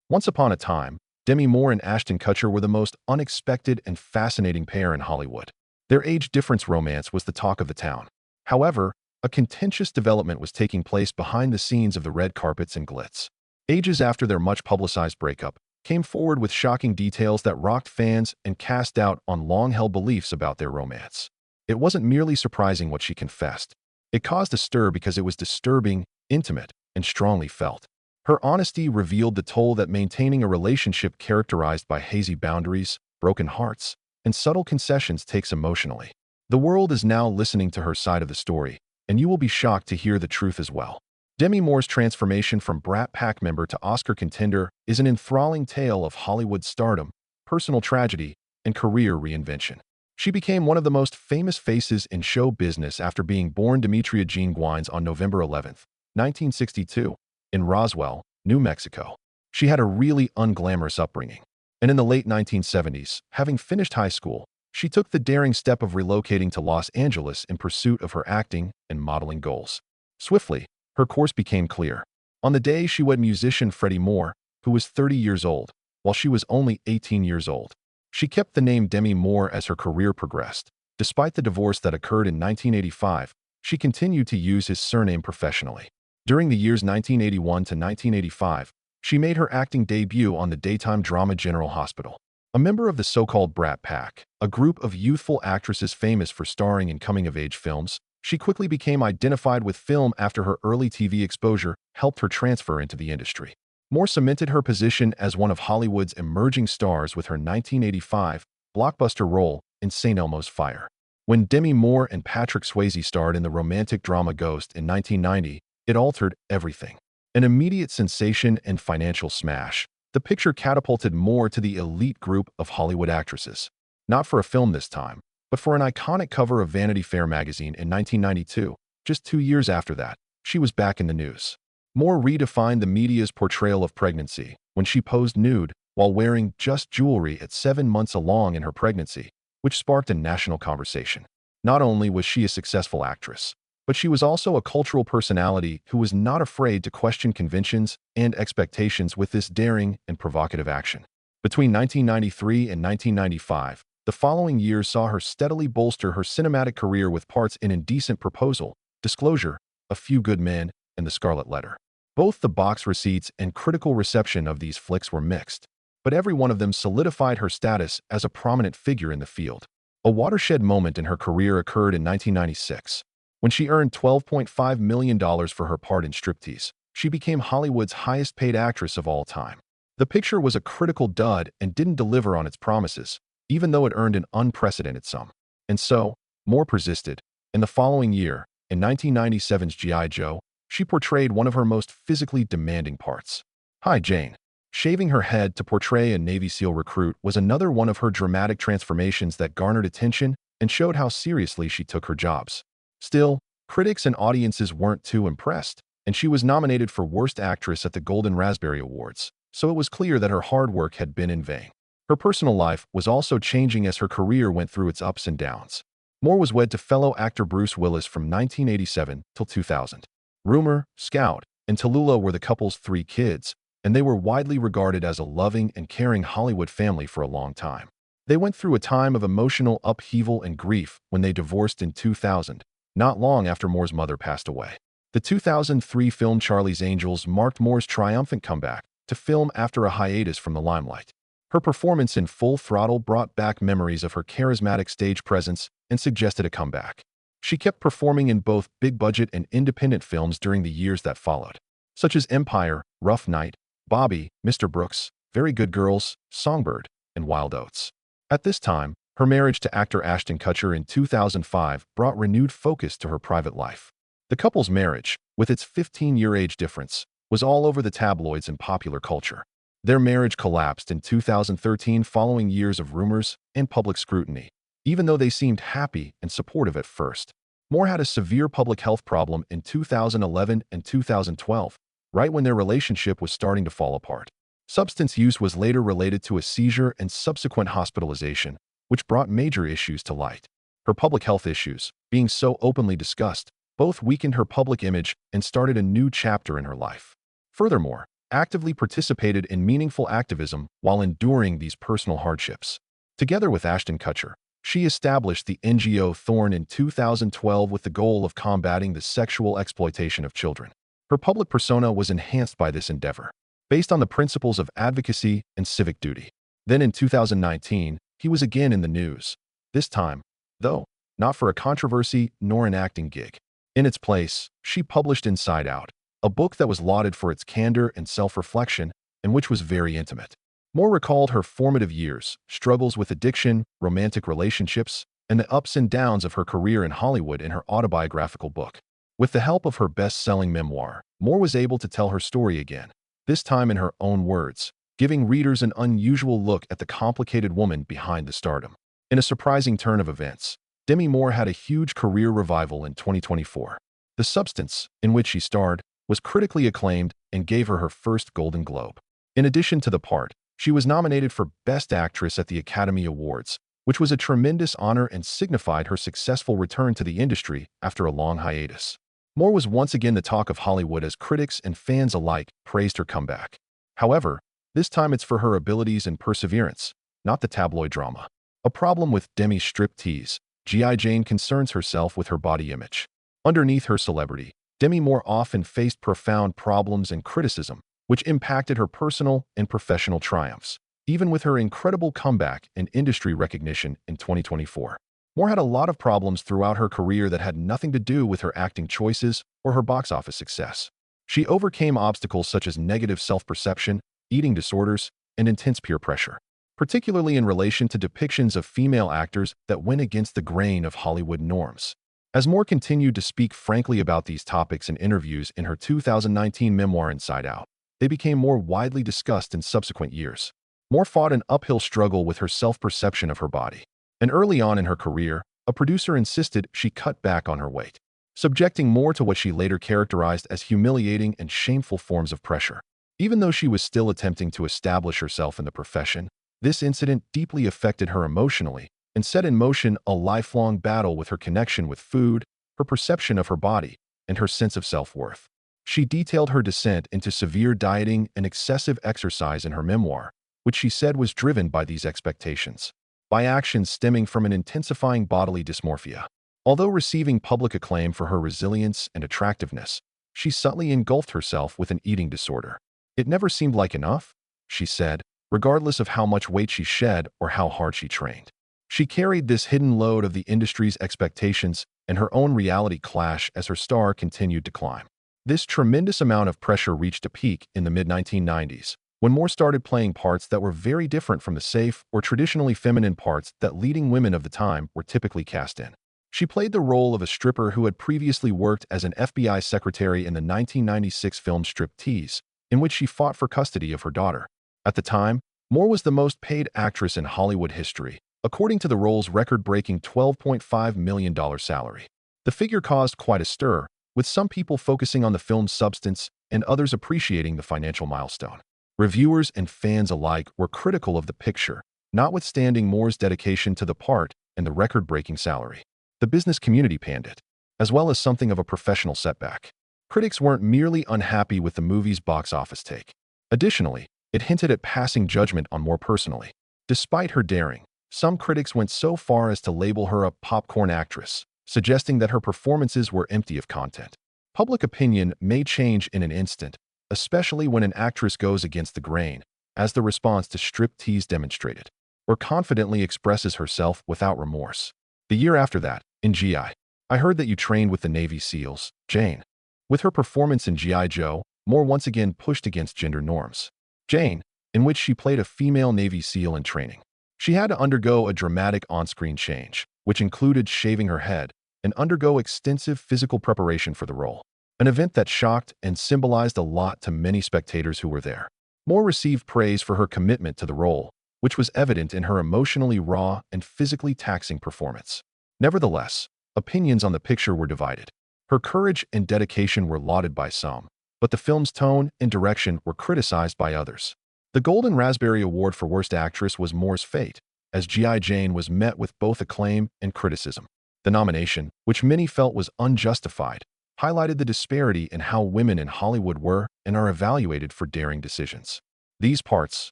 Once upon a time, Demi Moore and Ashton Kutcher were the most unexpected and fascinating pair in Hollywood. Their age difference romance was the talk of the town. However, a contentious development was taking place behind the scenes of the red carpets and glitz. Ages after their much-publicized breakup, came forward with shocking details that rocked fans and cast doubt on long-held beliefs about their romance. It wasn't merely surprising what she confessed. It caused a stir because it was disturbing, intimate, and strongly felt. Her honesty revealed the toll that maintaining a relationship characterized by hazy boundaries, broken hearts, and subtle concessions takes emotionally. The world is now listening to her side of the story, and you will be shocked to hear the truth as well. Demi Moore's transformation from Brat Pack member to Oscar contender is an enthralling tale of Hollywood stardom, personal tragedy, and career reinvention. She became one of the most famous faces in show business after being born Demetria Jean Gwines on November 11, 1962, in Roswell, New Mexico. She had a really unglamorous upbringing, and in the late 1970s, having finished high school, she took the daring step of relocating to Los Angeles in pursuit of her acting and modeling goals. Swiftly, her course became clear. On the day she wed musician Freddie Moore, who was 30 years old, while she was only 18 years old. She kept the name Demi Moore as her career progressed. Despite the divorce that occurred in 1985, she continued to use his surname professionally. During the years 1981 to 1985, she made her acting debut on the daytime drama General Hospital. A member of the so-called Brat Pack, a group of youthful actresses famous for starring in coming-of-age films, she quickly became identified with film after her early TV exposure helped her transfer into the industry. Moore cemented her position as one of Hollywood's emerging stars with her 1985 blockbuster role in St. Elmo's Fire. When Demi Moore and Patrick Swayze starred in the romantic drama Ghost in 1990, it altered everything. An immediate sensation and financial smash, the picture catapulted Moore to the elite group of Hollywood actresses. Not for a film this time, but for an iconic cover of Vanity Fair magazine in 1992. Just 2 years after that, she was back in the news. Moore redefined the media's portrayal of pregnancy when she posed nude while wearing just jewelry at 7 months along in her pregnancy, which sparked a national conversation. Not only was she a successful actress, but she was also a cultural personality who was not afraid to question conventions and expectations with this daring and provocative action. Between 1993 and 1995, the following years saw her steadily bolster her cinematic career with parts in Indecent Proposal, Disclosure, A Few Good Men, and The Scarlet Letter. Both the box receipts and critical reception of these flicks were mixed, but every one of them solidified her status as a prominent figure in the field. A watershed moment in her career occurred in 1996. When she earned $12.5 million for her part in Striptease, she became Hollywood's highest-paid actress of all time. The picture was a critical dud and didn't deliver on its promises, even though it earned an unprecedented sum. And so, Moore persisted. In the following year, in 1997's G.I. Joe, she portrayed one of her most physically demanding parts. Hi, Jane. Shaving her head to portray a Navy SEAL recruit was another one of her dramatic transformations that garnered attention and showed how seriously she took her jobs. Still, critics and audiences weren't too impressed, and she was nominated for Worst Actress at the Golden Raspberry Awards, so it was clear that her hard work had been in vain. Her personal life was also changing as her career went through its ups and downs. Moore was wed to fellow actor Bruce Willis from 1987 till 2000. Rumor, Scout, and Tallulah were the couple's 3 kids, and they were widely regarded as a loving and caring Hollywood family for a long time. They went through a time of emotional upheaval and grief when they divorced in 2000, not long after Moore's mother passed away. The 2003 film Charlie's Angels marked Moore's triumphant comeback to film after a hiatus from the limelight. Her performance in Full Throttle brought back memories of her charismatic stage presence and suggested a comeback. She kept performing in both big-budget and independent films during the years that followed, such as Empire, Rough Night, Bobby, Mr. Brooks, Very Good Girls, Songbird, and Wild Oats. At this time, her marriage to actor Ashton Kutcher in 2005 brought renewed focus to her private life. The couple's marriage, with its 15-year age difference, was all over the tabloids and popular culture. Their marriage collapsed in 2013 following years of rumors and public scrutiny, even though they seemed happy and supportive at first. Moore had a severe public health problem in 2011 and 2012, right when their relationship was starting to fall apart. Substance use was later related to a seizure and subsequent hospitalization, which brought major issues to light. Her public health issues, being so openly discussed, both weakened her public image and started a new chapter in her life. Furthermore, actively participated in meaningful activism while enduring these personal hardships. Together with Ashton Kutcher, she established the NGO Thorn in 2012 with the goal of combating the sexual exploitation of children. Her public persona was enhanced by this endeavor, based on the principles of advocacy and civic duty. Then in 2019, he was again in the news, this time, though, not for a controversy nor an acting gig. In its place, she published Inside Out, a book that was lauded for its candor and self-reflection, and which was very intimate. Moore recalled her formative years, struggles with addiction, romantic relationships, and the ups and downs of her career in Hollywood in her autobiographical book. With the help of her best-selling memoir, Moore was able to tell her story again, this time in her own words, giving readers an unusual look at the complicated woman behind the stardom. In a surprising turn of events, Demi Moore had a huge career revival in 2024. The Substance, in which she starred, was critically acclaimed and gave her her first Golden Globe. In addition to the part, she was nominated for Best Actress at the Academy Awards, which was a tremendous honor and signified her successful return to the industry after a long hiatus. Moore was once again the talk of Hollywood as critics and fans alike praised her comeback. However, this time it's for her abilities and perseverance, not the tabloid drama. A problem with Demi's striptease, G.I. Jane concerns herself with her body image. Underneath her celebrity, Demi Moore often faced profound problems and criticism, which impacted her personal and professional triumphs. Even with her incredible comeback and industry recognition in 2024, Moore had a lot of problems throughout her career that had nothing to do with her acting choices or her box office success. She overcame obstacles such as negative self-perception, eating disorders, and intense peer pressure, particularly in relation to depictions of female actors that went against the grain of Hollywood norms. As Moore continued to speak frankly about these topics in interviews in her 2019 memoir Inside Out, they became more widely discussed in subsequent years. Moore fought an uphill struggle with her self-perception of her body, and early on in her career, a producer insisted she cut back on her weight, subjecting Moore to what she later characterized as humiliating and shameful forms of pressure. Even though she was still attempting to establish herself in the profession, this incident deeply affected her emotionally and set in motion a lifelong battle with her connection with food, her perception of her body, and her sense of self-worth. She detailed her descent into severe dieting and excessive exercise in her memoir, which she said was driven by these expectations, by actions stemming from an intensifying bodily dysmorphia. Although receiving public acclaim for her resilience and attractiveness, she subtly engulfed herself with an eating disorder. It never seemed like enough, she said, regardless of how much weight she shed or how hard she trained. She carried this hidden load of the industry's expectations and her own reality clash as her star continued to climb. This tremendous amount of pressure reached a peak in the mid-1990s, when Moore started playing parts that were very different from the safe or traditionally feminine parts that leading women of the time were typically cast in. She played the role of a stripper who had previously worked as an FBI secretary in the 1996 film Striptease, in which she fought for custody of her daughter. At the time, Moore was the most paid actress in Hollywood history, according to the role's record-breaking $12.5 million salary. The figure caused quite a stir, with some people focusing on the film's substance and others appreciating the financial milestone. Reviewers and fans alike were critical of the picture, notwithstanding Moore's dedication to the part and the record-breaking salary. The business community panned it, as well as something of a professional setback. Critics weren't merely unhappy with the movie's box office take. Additionally, it hinted at passing judgment on Moore personally. Despite her daring, some critics went so far as to label her a popcorn actress, suggesting that her performances were empty of content. Public opinion may change in an instant, especially when an actress goes against the grain, as the response to Striptease demonstrated, or confidently expresses herself without remorse. The year after that, in G.I. Heard that you trained with the Navy SEALs, Jane. With her performance in G.I. Joe, Moore once again pushed against gender norms. Jane, in which she played a female Navy SEAL in training. She had to undergo a dramatic on-screen change, which included shaving her head, and undergo extensive physical preparation for the role, an event that shocked and symbolized a lot to many spectators who were there. Moore received praise for her commitment to the role, which was evident in her emotionally raw and physically taxing performance. Nevertheless, opinions on the picture were divided. Her courage and dedication were lauded by some, but the film's tone and direction were criticized by others. The Golden Raspberry Award for Worst Actress was Moore's fate, as G.I. Jane was met with both acclaim and criticism. The nomination, which many felt was unjustified, highlighted the disparity in how women in Hollywood were and are evaluated for daring decisions. These parts,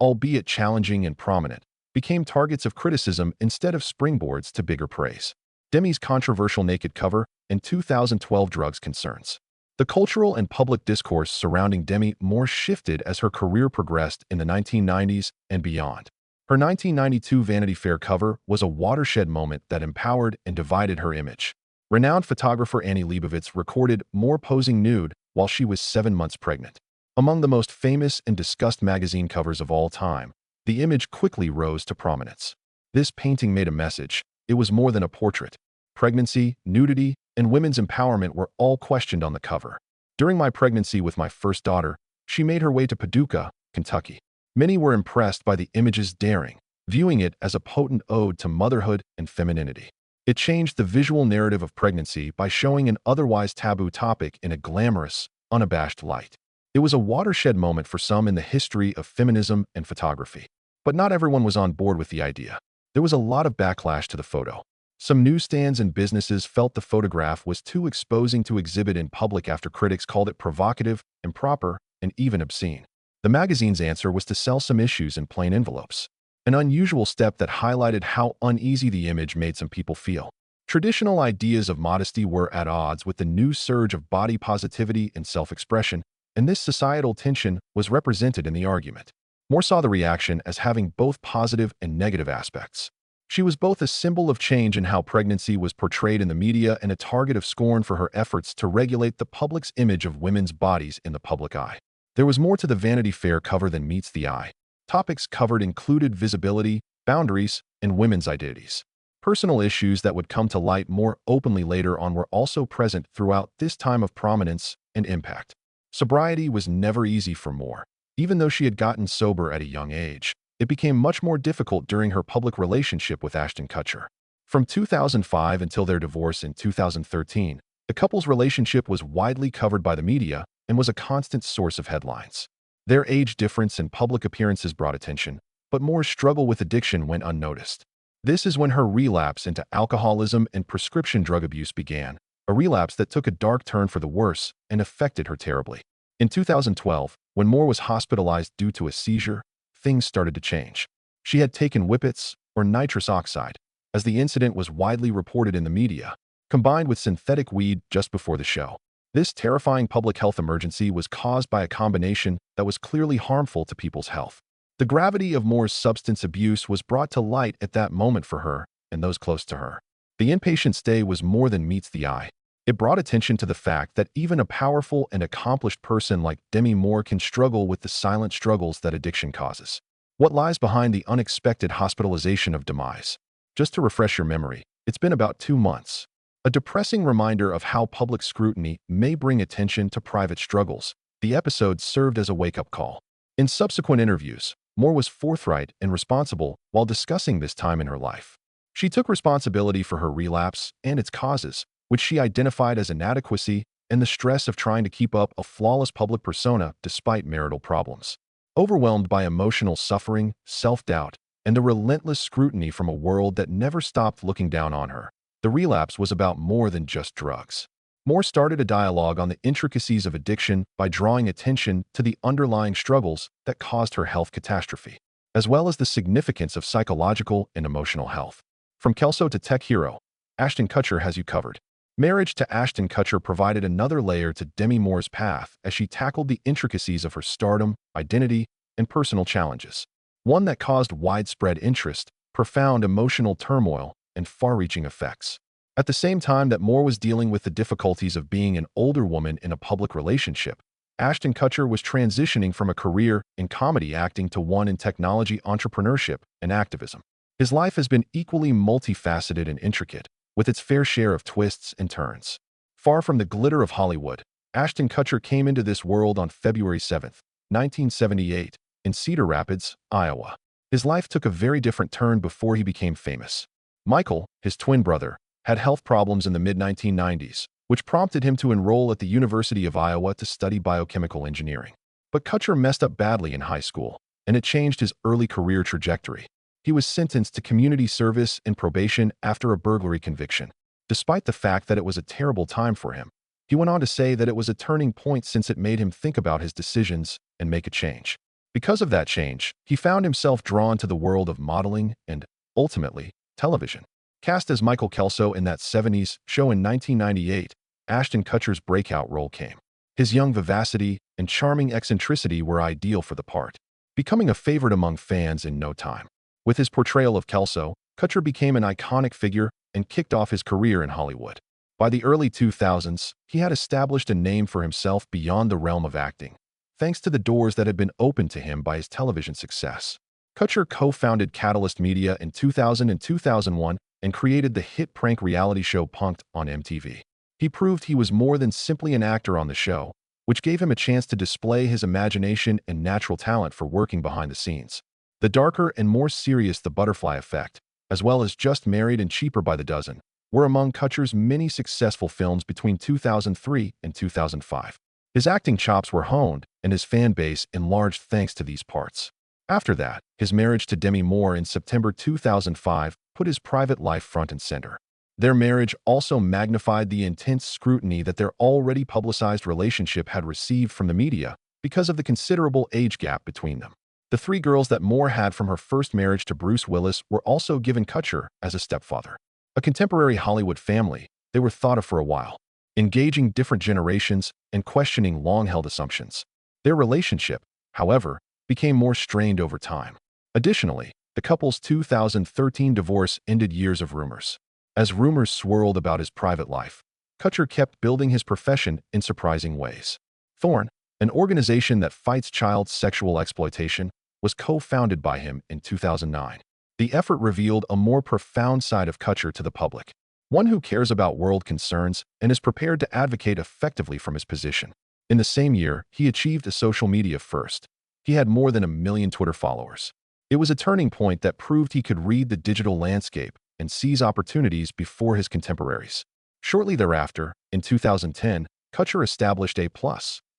albeit challenging and prominent, became targets of criticism instead of springboards to bigger praise. Demi's controversial naked cover and 2012 drugs concerns. The cultural and public discourse surrounding Demi Moore shifted as her career progressed in the 1990s and beyond. Her 1992 Vanity Fair cover was a watershed moment that empowered and divided her image. Renowned photographer Annie Leibovitz recorded Moore posing nude while she was 7 months pregnant. Among the most famous and discussed magazine covers of all time, the image quickly rose to prominence. This painting made a message. It was more than a portrait. Pregnancy, nudity, and women's empowerment were all questioned on the cover. During my pregnancy with my first daughter, she made her way to Paducah, Kentucky. Many were impressed by the image's daring, viewing it as a potent ode to motherhood and femininity. It changed the visual narrative of pregnancy by showing an otherwise taboo topic in a glamorous, unabashed light. It was a watershed moment for some in the history of feminism and photography. But not everyone was on board with the idea. There was a lot of backlash to the photo. Some newsstands and businesses felt the photograph was too exposing to exhibit in public after critics called it provocative, improper, and even obscene. The magazine's answer was to sell some issues in plain envelopes, an unusual step that highlighted how uneasy the image made some people feel. Traditional ideas of modesty were at odds with the new surge of body positivity and self-expression, and this societal tension was represented in the argument. Moore saw the reaction as having both positive and negative aspects. She was both a symbol of change in how pregnancy was portrayed in the media and a target of scorn for her efforts to regulate the public's image of women's bodies in the public eye. There was more to the Vanity Fair cover than meets the eye. Topics covered included visibility, boundaries, and women's identities. Personal issues that would come to light more openly later on were also present throughout this time of prominence and impact. Sobriety was never easy for Moore. Even though she had gotten sober at a young age, it became much more difficult during her public relationship with Ashton Kutcher. From 2005 until their divorce in 2013, the couple's relationship was widely covered by the media and was a constant source of headlines. Their age difference and public appearances brought attention, but Moore's struggle with addiction went unnoticed. This is when her relapse into alcoholism and prescription drug abuse began, a relapse that took a dark turn for the worse and affected her terribly. In 2012, when Moore was hospitalized due to a seizure, things started to change. She had taken whippets, or nitrous oxide, as the incident was widely reported in the media, combined with synthetic weed just before the show. This terrifying public health emergency was caused by a combination that was clearly harmful to people's health. The gravity of Moore's substance abuse was brought to light at that moment for her and those close to her. The inpatient stay was more than meets the eye. It brought attention to the fact that even a powerful and accomplished person like Demi Moore can struggle with the silent struggles that addiction causes. What lies behind the unexpected hospitalization of Demise? Just to refresh your memory, it's been about 2 months. A depressing reminder of how public scrutiny may bring attention to private struggles. The episode served as a wake-up call. In subsequent interviews, Moore was forthright and responsible while discussing this time in her life. She took responsibility for her relapse and its causes, which she identified as inadequacy and the stress of trying to keep up a flawless public persona despite marital problems. Overwhelmed by emotional suffering, self-doubt, and the relentless scrutiny from a world that never stopped looking down on her, the relapse was about more than just drugs. Moore started a dialogue on the intricacies of addiction by drawing attention to the underlying struggles that caused her health catastrophe, as well as the significance of psychological and emotional health. From Kelso to tech hero, Ashton Kutcher has you covered. Marriage to Ashton Kutcher provided another layer to Demi Moore's path as she tackled the intricacies of her stardom, identity, and personal challenges. One that caused widespread interest, profound emotional turmoil, and far-reaching effects. At the same time that Moore was dealing with the difficulties of being an older woman in a public relationship, Ashton Kutcher was transitioning from a career in comedy acting to one in technology entrepreneurship and activism. His life has been equally multifaceted and intricate, with its fair share of twists and turns. Far from the glitter of Hollywood, Ashton Kutcher came into this world on February 7, 1978, in Cedar Rapids, Iowa. His life took a very different turn before he became famous. Michael, his twin brother, had health problems in the mid-1990s, which prompted him to enroll at the University of Iowa to study biochemical engineering. But Kutcher messed up badly in high school, and it changed his early career trajectory. He was sentenced to community service and probation after a burglary conviction. Despite the fact that it was a terrible time for him, He went on to say that it was a turning point since it made him think about his decisions and make a change. Because of that change, he found himself drawn to the world of modeling and, ultimately, television. Cast as Michael Kelso in that '70s show in 1998, Ashton Kutcher's breakout role came. His young vivacity and charming eccentricity were ideal for the part, becoming a favorite among fans in no time. With his portrayal of Kelso, Kutcher became an iconic figure and kicked off his career in Hollywood. By the early 2000s, he had established a name for himself beyond the realm of acting, thanks to the doors that had been opened to him by his television success. Kutcher co-founded Catalyst Media in 2000 and 2001 and created the hit prank reality show Punk'd on MTV. He proved he was more than simply an actor on the show, which gave him a chance to display his imagination and natural talent for working behind the scenes. The darker and more serious The Butterfly Effect, as well as Just Married and Cheaper by the Dozen, were among Kutcher's many successful films between 2003 and 2005. His acting chops were honed, and his fan base enlarged thanks to these parts. After that, his marriage to Demi Moore in September 2005 put his private life front and center. Their marriage also magnified the intense scrutiny that their already publicized relationship had received from the media because of the considerable age gap between them. The three girls that Moore had from her first marriage to Bruce Willis were also given Kutcher as a stepfather. A contemporary Hollywood family, they were thought of for a while, engaging different generations and questioning long-held assumptions. Their relationship, however, became more strained over time. Additionally, the couple's 2013 divorce ended years of rumors. As rumors swirled about his private life, Kutcher kept building his profession in surprising ways. Thorn, an organization that fights child sexual exploitation, was co-founded by him in 2009. The effort revealed a more profound side of Kutcher to the public, one who cares about world concerns and is prepared to advocate effectively from his position. In the same year, he achieved a social media first. He had more than 1 million Twitter followers. It was a turning point that proved he could read the digital landscape and seize opportunities before his contemporaries. Shortly thereafter, in 2010, Kutcher established A+,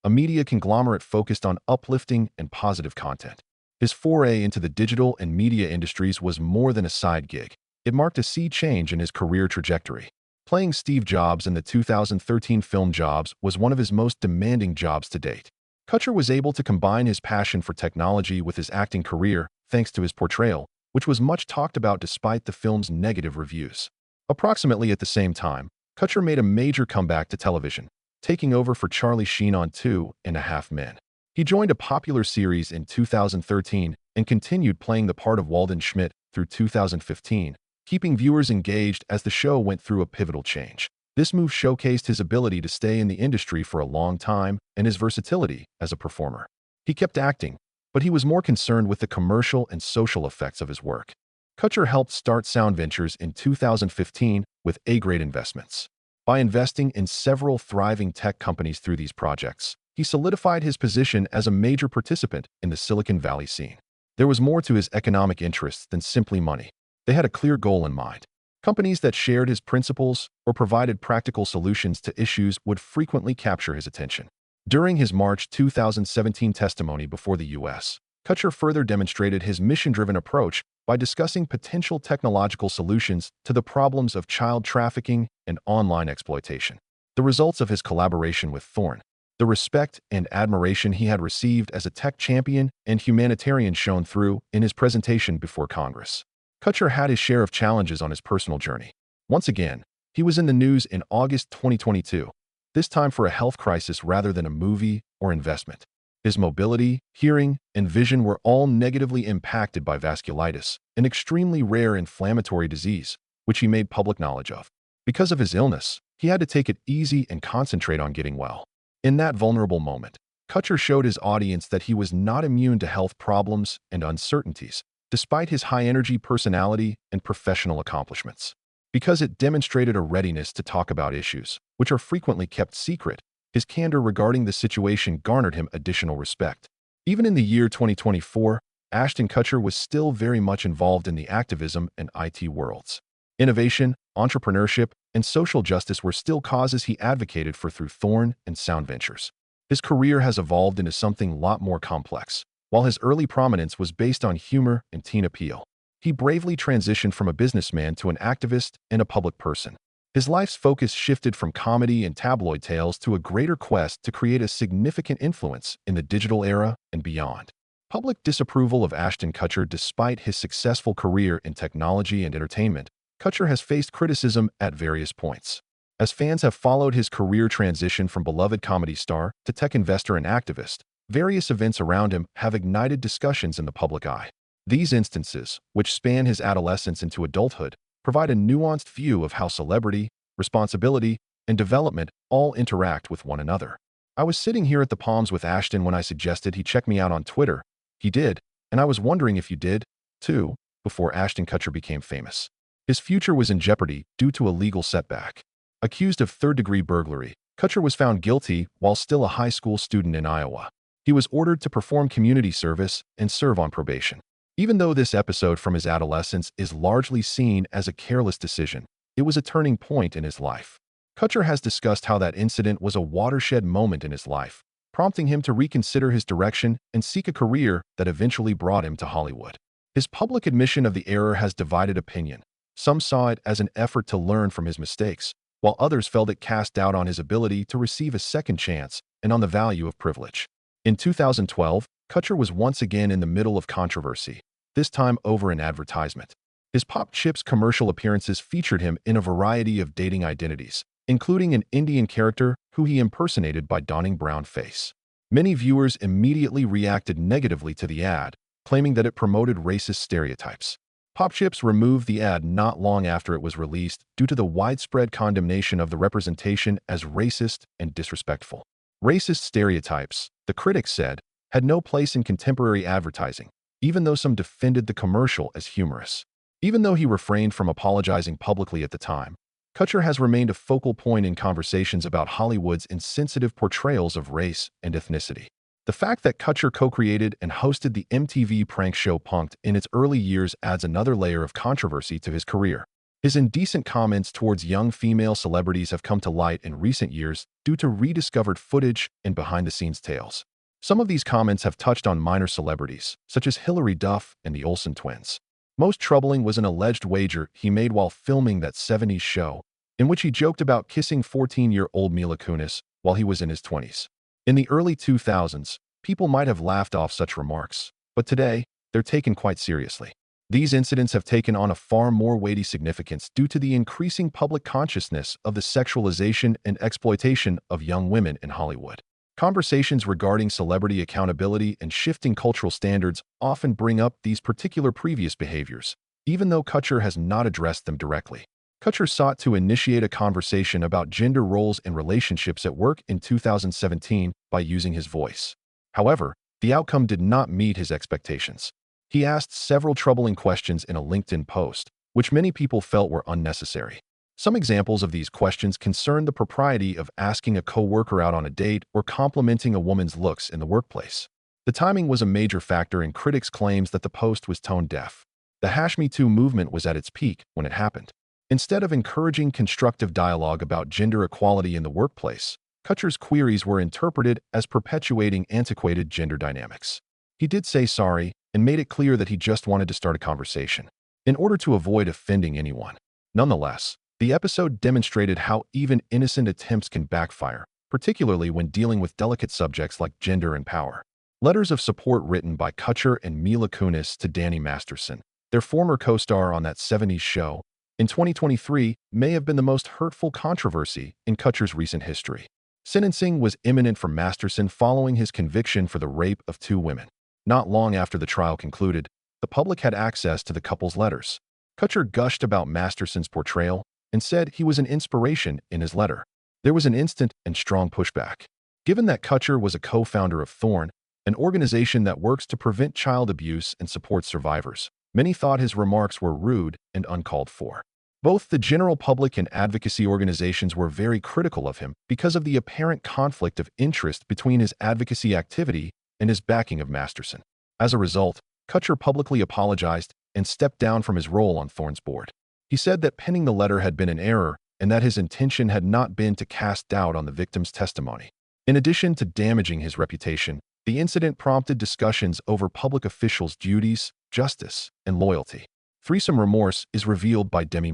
a media conglomerate focused on uplifting and positive content. His foray into the digital and media industries was more than a side gig. It marked a sea change in his career trajectory. Playing Steve Jobs in the 2013 film Jobs was one of his most demanding jobs to date. Kutcher was able to combine his passion for technology with his acting career thanks to his portrayal, which was much talked about despite the film's negative reviews. Approximately at the same time, Kutcher made a major comeback to television, taking over for Charlie Sheen on 2.5 Men. He joined a popular series in 2013 and continued playing the part of Walden Schmidt through 2015, keeping viewers engaged as the show went through a pivotal change. This move showcased his ability to stay in the industry for a long time and his versatility as a performer. He kept acting, but he was more concerned with the commercial and social effects of his work. Kutcher helped start Sound Ventures in 2015 with A-grade investments. By investing in several thriving tech companies through these projects, he solidified his position as a major participant in the Silicon Valley scene. There was more to his economic interests than simply money. They had a clear goal in mind. Companies that shared his principles or provided practical solutions to issues would frequently capture his attention. During his March 2017 testimony before the U.S., Kutcher further demonstrated his mission-driven approach by discussing potential technological solutions to the problems of child trafficking and online exploitation. The results of his collaboration with Thorn, the respect and admiration he had received as a tech champion and humanitarian shone through in his presentation before Congress. Kutcher had his share of challenges on his personal journey. Once again, he was in the news in August 2022, this time for a health crisis rather than a movie or investment. His mobility, hearing, and vision were all negatively impacted by vasculitis, an extremely rare inflammatory disease, which he made public knowledge of. Because of his illness, he had to take it easy and concentrate on getting well. In that vulnerable moment, Kutcher showed his audience that he was not immune to health problems and uncertainties, despite his high-energy personality and professional accomplishments. Because it demonstrated a readiness to talk about issues, which are frequently kept secret, his candor regarding the situation garnered him additional respect. Even in the year 2024, Ashton Kutcher was still very much involved in the activism and IT worlds. Innovation, entrepreneurship, and social justice were still causes he advocated for through Thorn and Sound Ventures. His career has evolved into something a lot more complex. While his early prominence was based on humor and teen appeal, he bravely transitioned from a businessman to an activist and a public person. His life's focus shifted from comedy and tabloid tales to a greater quest to create a significant influence in the digital era and beyond. Public disapproval of Ashton Kutcher. Despite his successful career in technology and entertainment, Kutcher has faced criticism at various points. As fans have followed his career transition from beloved comedy star to tech investor and activist, various events around him have ignited discussions in the public eye. These instances, which span his adolescence into adulthood, provide a nuanced view of how celebrity, responsibility, and development all interact with one another. I was sitting here at the Palms with Ashton when I suggested he check me out on Twitter. He did, and I was wondering if you did, too, before Ashton Kutcher became famous. His future was in jeopardy due to a legal setback. Accused of third-degree burglary, Kutcher was found guilty while still a high school student in Iowa. He was ordered to perform community service and serve on probation. Even though this episode from his adolescence is largely seen as a careless decision, it was a turning point in his life. Kutcher has discussed how that incident was a watershed moment in his life, prompting him to reconsider his direction and seek a career that eventually brought him to Hollywood. His public admission of the error has divided opinion. Some saw it as an effort to learn from his mistakes, while others felt it cast doubt on his ability to receive a second chance and on the value of privilege. In 2012, Kutcher was once again in the middle of controversy, this time over an advertisement. His Pop Chips commercial appearances featured him in a variety of dating identities, including an Indian character who he impersonated by donning brown face. Many viewers immediately reacted negatively to the ad, claiming that it promoted racist stereotypes. Pop Chips removed the ad not long after it was released due to the widespread condemnation of the representation as racist and disrespectful. Racist stereotypes, the critics said, had no place in contemporary advertising, even though some defended the commercial as humorous. Even though he refrained from apologizing publicly at the time, Kutcher has remained a focal point in conversations about Hollywood's insensitive portrayals of race and ethnicity. The fact that Kutcher co-created and hosted the MTV prank show Punk'd in its early years adds another layer of controversy to his career. His indecent comments towards young female celebrities have come to light in recent years due to rediscovered footage and behind-the-scenes tales. Some of these comments have touched on minor celebrities, such as Hilary Duff and the Olsen twins. Most troubling was an alleged wager he made while filming that '70s show, in which he joked about kissing 14-year-old Mila Kunis while he was in his 20s. In the early 2000s, people might have laughed off such remarks, but today, they're taken quite seriously. These incidents have taken on a far more weighty significance due to the increasing public consciousness of the sexualization and exploitation of young women in Hollywood. Conversations regarding celebrity accountability and shifting cultural standards often bring up these particular previous behaviors, even though Kutcher has not addressed them directly. Kutcher sought to initiate a conversation about gender roles and relationships at work in 2017 by using his voice. However, the outcome did not meet his expectations. He asked several troubling questions in a LinkedIn post, which many people felt were unnecessary. Some examples of these questions concern the propriety of asking a coworker out on a date or complimenting a woman's looks in the workplace. The timing was a major factor in critics' claims that the post was tone-deaf. The #MeToo movement was at its peak when it happened. Instead of encouraging constructive dialogue about gender equality in the workplace, Kutcher's queries were interpreted as perpetuating antiquated gender dynamics. He did say sorry and made it clear that he just wanted to start a conversation, in order to avoid offending anyone. Nonetheless, the episode demonstrated how even innocent attempts can backfire, particularly when dealing with delicate subjects like gender and power. Letters of support written by Kutcher and Mila Kunis to Danny Masterson, their former co-star on that '70s show, in 2023 may have been the most hurtful controversy in Kutcher's recent history. Sentencing was imminent for Masterson following his conviction for the rape of 2 women. Not long after the trial concluded, the public had access to the couple's letters. Kutcher gushed about Masterson's portrayal and said he was an inspiration in his letter. There was an instant and strong pushback. Given that Kutcher was a co-founder of Thorn, an organization that works to prevent child abuse and support survivors, many thought his remarks were rude and uncalled for. Both the general public and advocacy organizations were very critical of him because of the apparent conflict of interest between his advocacy activity and his backing of Masterson. As a result, Kutcher publicly apologized and stepped down from his role on Thorn's board. He said that penning the letter had been an error and that his intention had not been to cast doubt on the victim's testimony. In addition to damaging his reputation, the incident prompted discussions over public officials' duties, justice, and loyalty. Threesome remorse is revealed by Demi.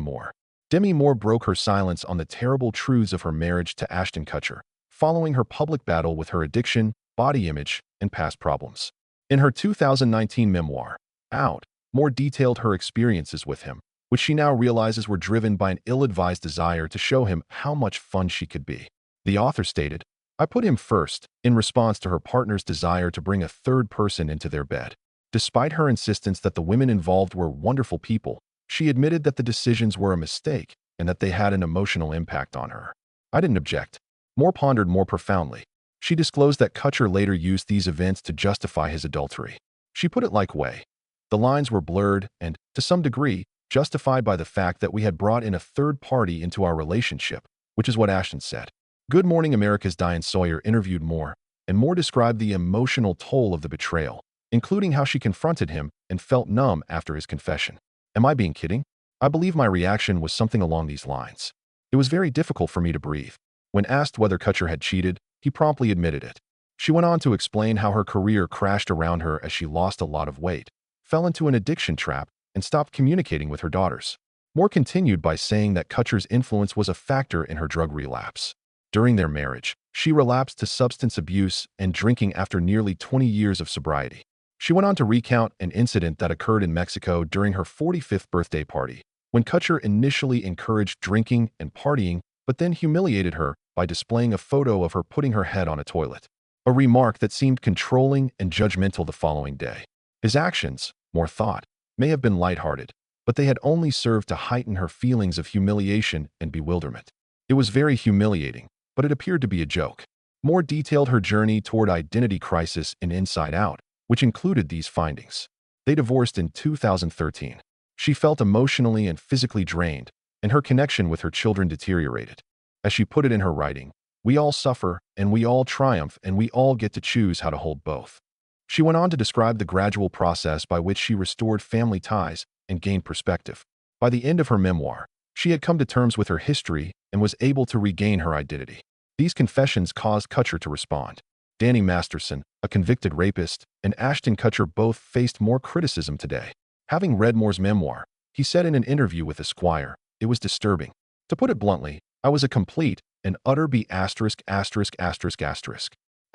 Demi Moore broke her silence on the terrible truths of her marriage to Ashton Kutcher, following her public battle with her addiction, body image, and past problems. In her 2019 memoir, Out, Moore detailed her experiences with him, which she now realizes were driven by an ill-advised desire to show him how much fun she could be. The author stated, "I put him first," in response to her partner's desire to bring a third person into their bed. Despite her insistence that the women involved were wonderful people, she admitted that the decisions were a mistake and that they had an emotional impact on her. "I didn't object." Moore pondered more profoundly. She disclosed that Kutcher later used these events to justify his adultery. She put it like way. The lines were blurred and, to some degree, justified by the fact that we had brought in a third party into our relationship, which is what Ashton said. Good Morning America's Diane Sawyer interviewed Moore, and Moore described the emotional toll of the betrayal, including how she confronted him and felt numb after his confession. "Am I being kidding? I believe my reaction was something along these lines. It was very difficult for me to breathe." When asked whether Kutcher had cheated, he promptly admitted it. She went on to explain how her career crashed around her as she lost a lot of weight, fell into an addiction trap, and stopped communicating with her daughters. Moore continued by saying that Kutcher's influence was a factor in her drug relapse. During their marriage, she relapsed to substance abuse and drinking after nearly 20 years of sobriety. She went on to recount an incident that occurred in Mexico during her 45th birthday party, when Kutcher initially encouraged drinking and partying, but then humiliated her by displaying a photo of her putting her head on a toilet, a remark that seemed controlling and judgmental the following day. His actions, Moore thought, may have been lighthearted, but they had only served to heighten her feelings of humiliation and bewilderment. "It was very humiliating, but it appeared to be a joke." Moore detailed her journey toward identity crisis in Inside Out, which included these findings. They divorced in 2013. She felt emotionally and physically drained, and her connection with her children deteriorated. As she put it in her writing, "We all suffer, and we all triumph, and we all get to choose how to hold both." She went on to describe the gradual process by which she restored family ties and gained perspective. By the end of her memoir, she had come to terms with her history and was able to regain her identity. These confessions caused Kutcher to respond. Danny Masterson, a convicted rapist, and Ashton Kutcher both faced more criticism today. Having read Moore's memoir, he said in an interview with Esquire, "It was disturbing. To put it bluntly, I was a complete and utter B**********.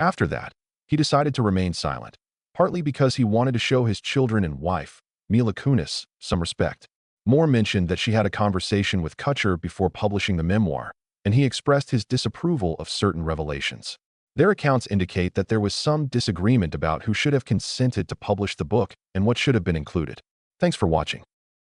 After that, he decided to remain silent, partly because he wanted to show his children and wife, Mila Kunis, some respect." Moore mentioned that she had a conversation with Kutcher before publishing the memoir, and he expressed his disapproval of certain revelations. Their accounts indicate that there was some disagreement about who should have consented to publish the book and what should have been included. Thanks for watching.